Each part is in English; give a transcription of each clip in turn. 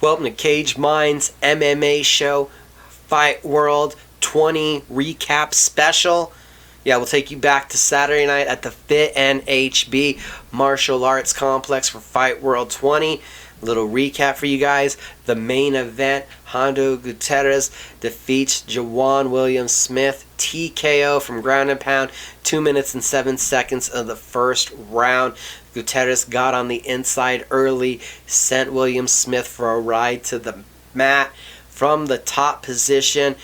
Welcome to Cage Minds MMA show, Fight World 20 recap special. Yeah, we'll take you back to Saturday night at the Fit NHB Martial Arts Complex for Fight World 20. Little recap for you guys. The main event, Hondo Guterres defeats Jajuan William Smith TKO from ground and pound, 2 minutes and 7 seconds of the first round. Guterres got on the inside early, sent William Smith for a ride to the mat from the top position,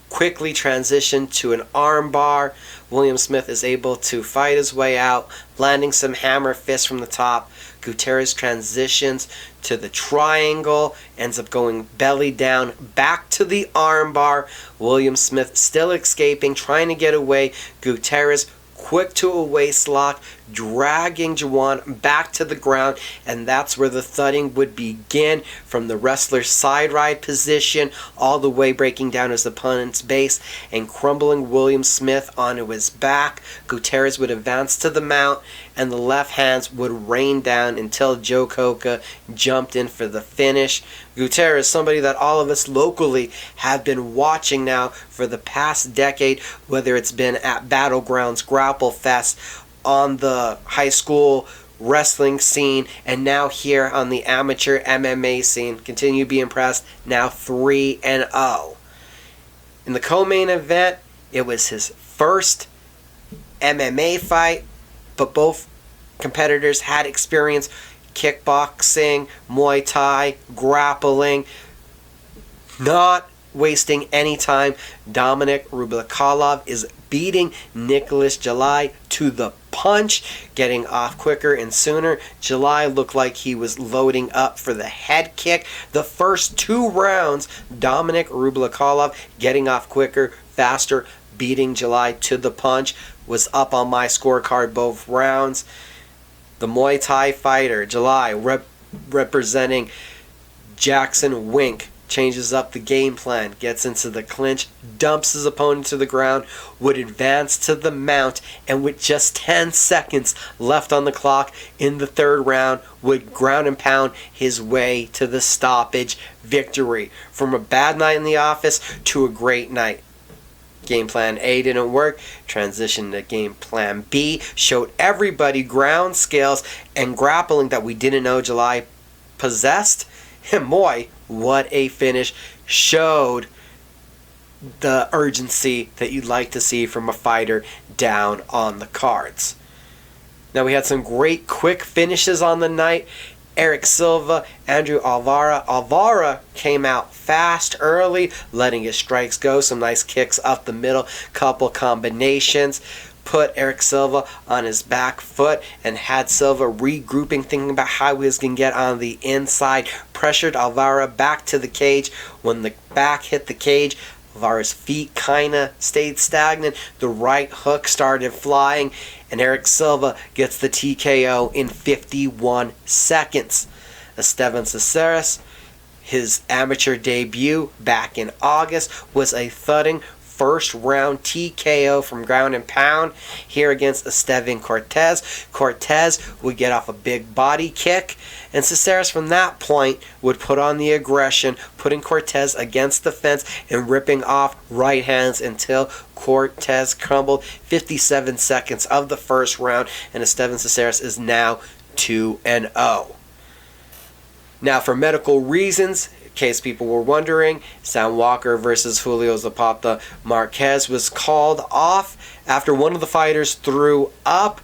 quickly transitioned to an armbar. William Smith is able to fight his way out, landing some hammer fists from the top. Guterres transitions to the triangle, ends up going belly down, back to the armbar. William Smith still escaping, trying to get away. Guterres quick to a waist lock, dragging Jajuan back to the ground, and that's where the thudding would begin from the wrestler's side ride position, all the way breaking down his opponent's base and crumbling William Smith onto his back. Guterres would advance to the mount, and the left hands would rain down until Joe Coca jumped in for the finish. Guterres, somebody that all of us locally have been watching now for the past decade, whether it's been at Battlegrounds, Grapple Fest, on the high school wrestling scene, and now here on the amateur MMA scene. Continue to be impressed. Now 3-0. In the co-main event, it was his first MMA fight, but both competitors had experience kickboxing, Muay Thai, grappling, not wasting any time. Dominic Rubalcaba is beating Nicholas July to the punch, getting off quicker and sooner. July looked like he was loading up for the head kick. The first 2 rounds, Dominic Rubalcaba getting off quicker, faster, beating July to the punch, was up on my scorecard both rounds. The Muay Thai fighter, July, representing Jackson Wink, changes up the game plan, gets into the clinch, dumps his opponent to the ground, would advance to the mount, and with just 10 seconds left on the clock in the third round, would ground and pound his way to the stoppage victory. From a bad night in the office to a great night. Game plan A didn't work, transition to game plan B, showed everybody ground skills and grappling that we didn't know July possessed. And boy, what a finish. Showed the urgency that you'd like to see from a fighter down on the cards. Now we had some great quick finishes on the night. Eric Silva, Andrew Alvara came out fast early, letting his strikes go. Some nice kicks up the middle, couple combinations. Put Eric Silva on his back foot and had Silva regrouping, thinking about how he was going to get on the inside. Pressured Alvara back to the cage. When the back hit the cage, Alvara's feet kind of stayed stagnant. The right hook started flying, and Eric Silva gets the TKO in 51 seconds. Esteban Caceres, his amateur debut back in August, was a thudding first round TKO from ground and pound here against Esteban Cortez. Cortez would get off a big body kick, and Caceres from that point would put on the aggression, putting Cortez against the fence and ripping off right hands until Cortez crumbled. 57 seconds of the first round, and Esteban Caceres is now 2-0. Now, for medical reasons, in case people were wondering, Sam Walker versus Julio Zapata Marquez was called off after one of the fighters threw up.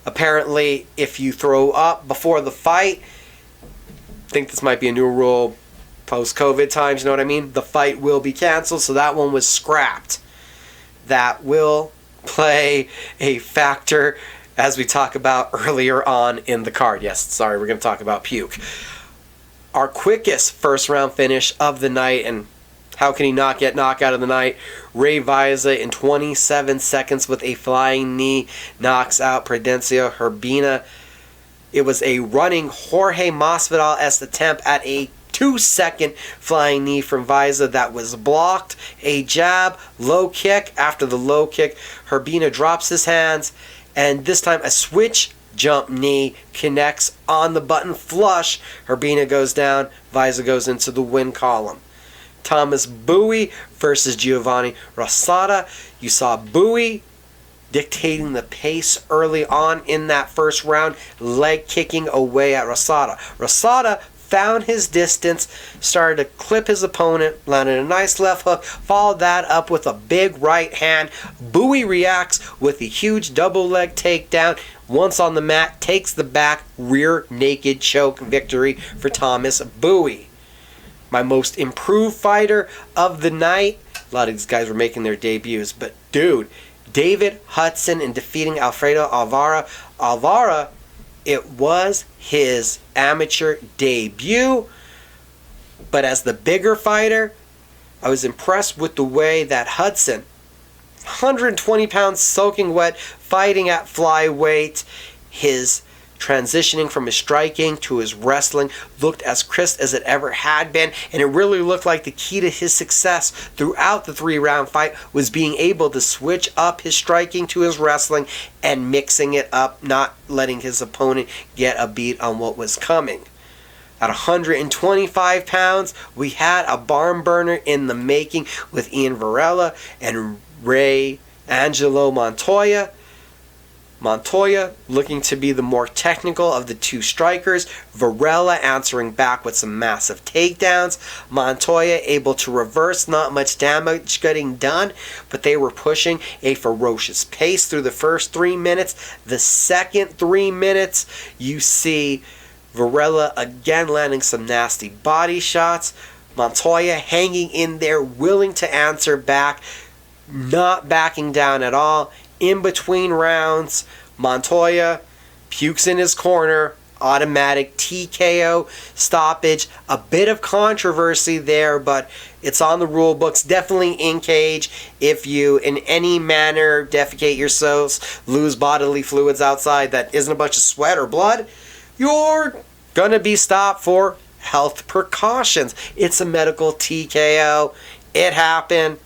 Apparently, if you throw up before the fight, I think this might be a new rule post-COVID times, you know what I mean? The fight will be canceled, so that one was scrapped. That will play a factor as we talk about earlier on in the card. Yes, sorry, we're going to talk about puke. Our quickest first round finish of the night, and how can he not get knockout of the night? Vaiza in 27 seconds with a flying knee knocks out Prudencio Urbina. It was a running Jorge Masvidal-esque attempt at a 2-second flying knee from Vaiza that was blocked. A jab, low kick. After the low kick, Urbina drops his hands, and this time a switch jump knee, connects on the button flush. Urbina goes down. Vaiza goes into the win column. Thomas Bowie versus Giovanni Rasada. You saw Bowie dictating the pace early on in that first round, leg kicking away at Rasada. Rasada found his distance, started to clip his opponent, landed a nice left hook, followed that up with a big right hand. Bowie reacts with a huge double leg takedown. Once on the mat, takes the back rear naked choke victory for Thomas Bowie. My most improved fighter of the night. A lot of these guys were making their debuts, but dude, David Hudson in defeating Alfredo Alvara. Alvara, it was his amateur debut, but as the bigger fighter, I was impressed with the way that Hudson, 120 pounds soaking wet, fighting at flyweight, his transitioning from his striking to his wrestling looked as crisp as it ever had been, and it really looked like the key to his success throughout the 3-round fight was being able to switch up his striking to his wrestling and mixing it up, not letting his opponent get a beat on what was coming. At 125 pounds, we had a barn burner in the making with Ian Varela and Ray Angelo Montoya. Montoya looking to be the more technical of the two strikers. Varela answering back with some massive takedowns. Montoya able to reverse, not much damage getting done, but they were pushing a ferocious pace through the first 3 minutes. The second 3 minutes, you see Varela again landing some nasty body shots. Montoya hanging in there, willing to answer back, not backing down at all. In between rounds, Montoya pukes in his corner, automatic TKO stoppage. A bit of controversy there, but it's on the rule books. Definitely in cage. If you in any manner defecate yourselves, lose bodily fluids outside that isn't a bunch of sweat or blood, you're gonna be stopped for health precautions. It's a medical TKO. It happened.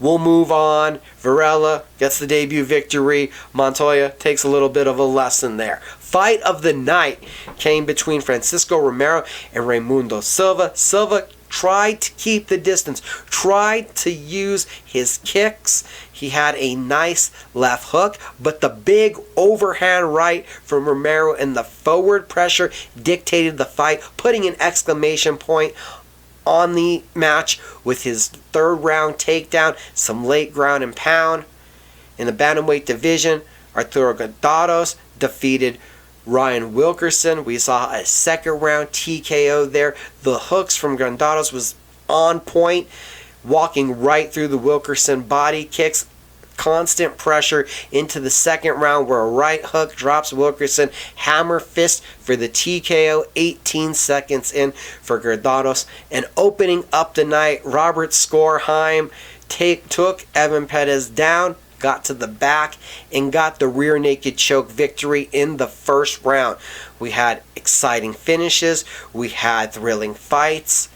We'll move on. Varela gets the debut victory. Montoya takes a little bit of a lesson there. Fight of the night came between Francisco Romero and Raymundo Silva. Silva tried to keep the distance, tried to use his kicks. He had a nice left hook, but the big overhand right from Romero and the forward pressure dictated the fight, putting an exclamation point on the match with his 3rd round takedown, some late ground and pound. In the bantamweight division, Arturo Guterres defeated Ryan Wilkerson. We saw a 2nd round TKO there. The hooks from Guterres was on point, walking right through the Wilkerson body kicks. Constant pressure into the 2nd round where a right hook drops Wilkerson. Hammer fist for the TKO 18 seconds in for Guterres. And opening up the night, Robert Skorheim took Evan Perez down, got to the back, and got the rear naked choke victory in the 1st round. We had exciting finishes. We had thrilling fights.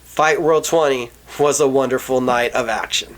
Fight World 20 was a wonderful night of action.